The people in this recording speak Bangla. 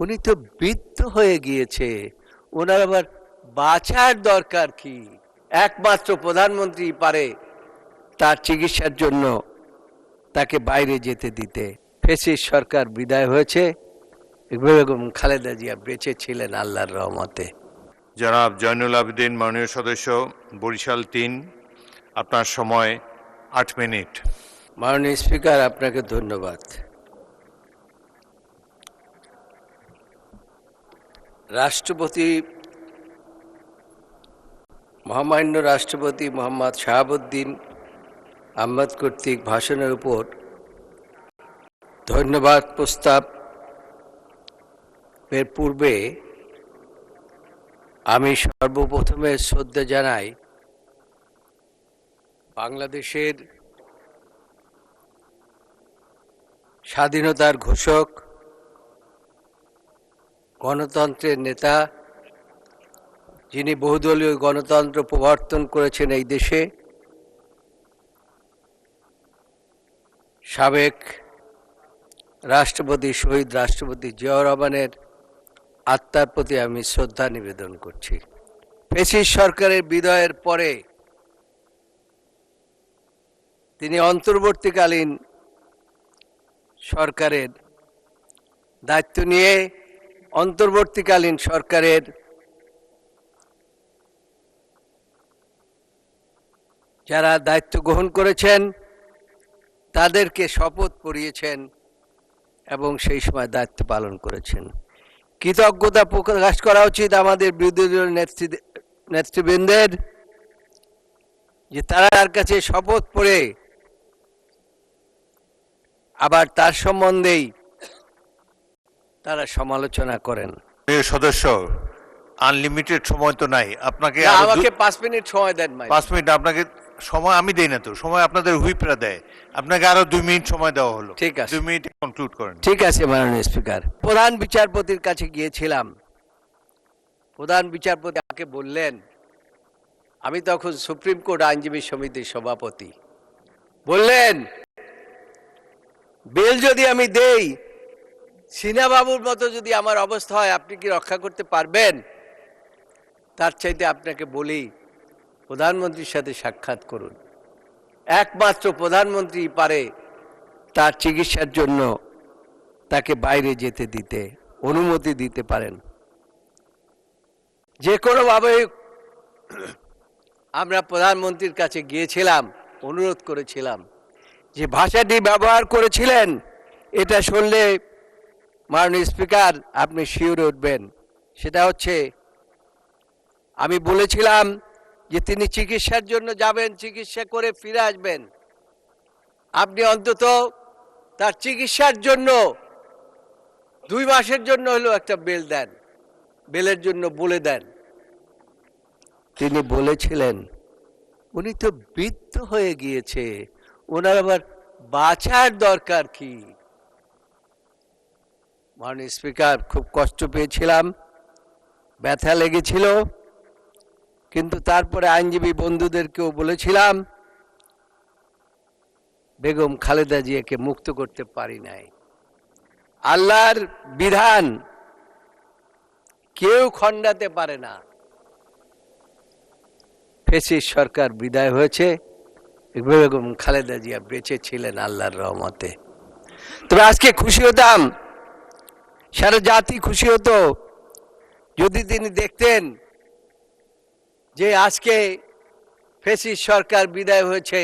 উনি তো বৃদ্ধ হয়ে গিয়েছে, ওনার আবার বাঁচার দরকার কি? একমাত্র প্রধানমন্ত্রী পারে তার চিকিৎসার জন্য তাকে বাইরে যেতে দিতে। ফ্যাসিস্ট সরকার বিদায় হয়েছে, বেগম খালেদা জিয়া বেঁচে ছিলেন আল্লাহর রহমতে। জনাব জয়নুল আবেদিন, মাননীয় সদস্য, বরিশাল ৩, আপনার সময় ৮ মিনিট। মাননীয় স্পিকার, আপনাকে ধন্যবাদ। রাষ্ট্রপতি, মহামান্য রাষ্ট্রপতি মোহাম্মদ শাহাবুদ্দিন আহমদ কর্তৃক ভাষণের উপর ধন্যবাদ প্রস্তাবের পূর্বে আমি সর্বপ্রথমে শ্রদ্ধা জানাই বাংলাদেশের স্বাধীনতার ঘোষক, গণতন্ত্রের নেতা, যিনি বহুদলীয় গণতন্ত্র প্রবর্তন করেছেন এই দেশে, সাবেক রাষ্ট্রপতি শহীদ রাষ্ট্রপতি জিয়াউর রহমানের আত্মার প্রতি আমি শ্রদ্ধা নিবেদন করছি। ফ্যাসিস্ট সরকারের বিদায়ের পরে তিনি অন্তর্বর্তীকালীন সরকারের দায়িত্ব নিয়ে অন্তর্বর্তীকালীন সরকারের যারা দায়িত্ব গ্রহণ করেছেন তাদেরকে শপথ পড়িয়েছেন এবং সেই সময় দায়িত্ব পালন করেছেন। কৃতজ্ঞতা প্রকাশ করা উচিত আমাদের বিরোধী দলীয় নেতৃবৃন্দের, যে তারা তার কাছে শপথ পড়ে আবার তার সম্বন্ধেই তারা সমালোচনা করেন। সদস্য, আনলিমিটেড সময় তো নাই, আপনাকে আমাকে 5 মিনিট সময় দেন। 5 মিনিট আপনাকে সময় আমি দেই না, তো সময় আপনাদের হুইপরা দেয়, আপনাকে আরো 2 মিনিট সময় দেওয়া হলো। ঠিক আছে, 2 মিনিট কনক্লুড করেন। ঠিক আছে মাননীয় স্পিকার। প্রধান বিচারপতির কাছে গিয়েছিলাম, প্রধান বিচারপতি আমাকে বললেন, আমি তখন সুপ্রিম কোর্ট আইনজীবী সমিতির সভাপতি, বললেন বেল যদি আমি দেই, সিনহা বাবুর মতো যদি আমার অবস্থা হয়, আপনি কি রক্ষা করতে পারবেন? তার চাইতে আপনাকে বলি প্রধানমন্ত্রীর সাথে সাক্ষাৎ করুন। একমাত্র প্রধানমন্ত্রী পারে তার চিকিৎসার জন্য তাকে বাইরে যেতে দিতে অনুমতি দিতে পারেন। যে কোনোভাবে আমরা প্রধানমন্ত্রীর কাছে গিয়েছিলাম, অনুরোধ করেছিলাম, যে ভাষাটি ব্যবহার করেছিলেন এটা শুনলে মাননীয় স্পিকার আপনি শিউরে উঠবেন। সেটা হচ্ছে, আমি বলেছিলাম যে তিনি চিকিৎসার জন্য যাবেন, চিকিৎসা করে ফিরে আসবেন, আপনি অন্তত তার চিকিৎসার জন্য 2 মাসের জন্য হলেও একটা বেল দেন, বেলের জন্য বলে দেন। তিনি বলেছিলেন উনি তো বৃদ্ধ হয়ে গিয়েছে, ওনার আবার বাঁচার দরকার কি? মাননীয় স্পিকার, খুব কষ্ট পেয়েছিলাম, ব্যথা লেগেছিল, কিন্তু তারপরে আইনজীবী বন্ধুদেরকেও বলেছিলাম বেগম খালেদা জিয়াকে মুক্ত করতে পারি নাই। আল্লাহর বিধান কেউ খণ্ডাতে পারে না। ফ্যাসিস্ট সরকার বিদায় হয়েছে, বেগম খালেদা জিয়া বেঁচে ছিলেন আল্লাহর রহমতে। তবে আজকে খুশি হতাম, সারা জাতি খুশি হতো যদি তিনি দেখতেন যে আজকে ফ্যাসিস্ট সরকার বিদায় হয়েছে।